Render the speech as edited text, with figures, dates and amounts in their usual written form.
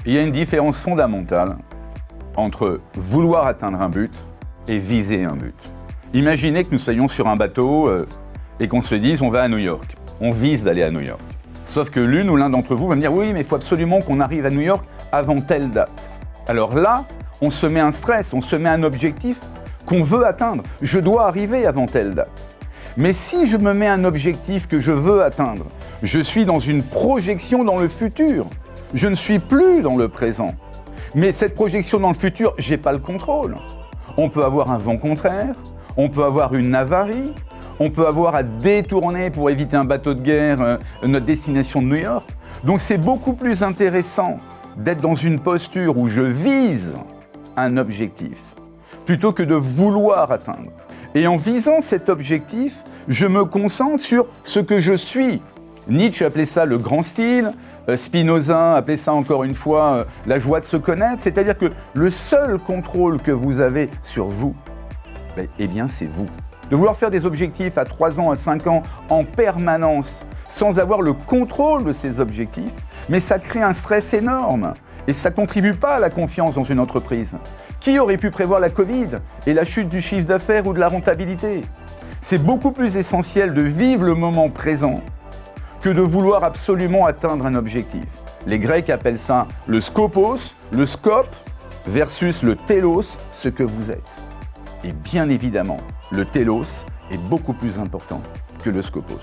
Il y a une différence fondamentale entre vouloir atteindre un but et viser un but. Imaginez que nous soyons sur un bateau et qu'on se dise on va à New York. On vise d'aller à New York. Sauf que l'une ou l'un d'entre vous va me dire oui, mais il faut absolument qu'on arrive à New York avant telle date. Alors là, on se met un stress, on se met un objectif qu'on veut atteindre. Je dois arriver avant telle date. Mais si je me mets un objectif que je veux atteindre, je suis dans une projection dans le futur. Je ne suis plus dans le présent. Mais cette projection dans le futur, je n'ai pas le contrôle. On peut avoir un vent contraire, on peut avoir une avarie, on peut avoir à détourner pour éviter un bateau de guerre notre destination de New York. Donc c'est beaucoup plus intéressant d'être dans une posture où je vise un objectif plutôt que de vouloir atteindre. Et en visant cet objectif, je me concentre sur ce que je suis. Nietzsche appelait ça le grand style, Spinoza appelait ça encore une fois la joie de se connaître, c'est-à-dire que le seul contrôle que vous avez sur vous, eh bien c'est vous. De vouloir faire des objectifs à 3 ans, à 5 ans en permanence, sans avoir le contrôle de ces objectifs, mais ça crée un stress énorme et ça ne contribue pas à la confiance dans une entreprise. Qui aurait pu prévoir la Covid et la chute du chiffre d'affaires ou de la rentabilité? C'est beaucoup plus essentiel de vivre le moment présent que de vouloir absolument atteindre un objectif. Les Grecs appellent ça le skopos, le scope, versus le télos, ce que vous êtes. Et bien évidemment, le télos est beaucoup plus important que le skopos.